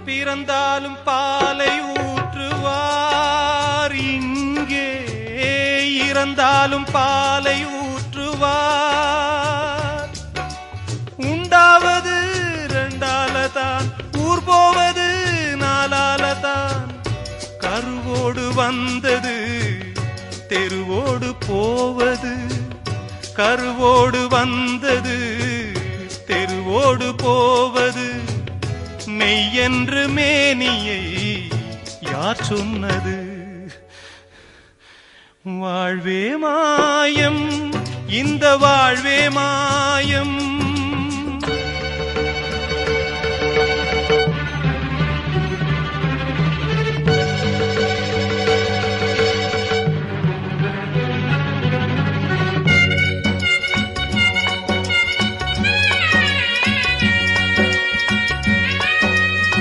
பிறந்தாலும் பாலை ஊற்றுவார், இங்கே இறந்தாலும் பாலை ஊற்றுவார். உண்டாவது ரெண்டாலதான், ஊர் போவது நாலாலதான். கருவோடு வந்தது தெருவோடு போவது, கருவோடு வந்தது தெருவோடு போவது. மெய்யென்று மேனியை யார் சொன்னது? வாழ்வே மாயம், இந்த வாழ்வே மாயம்.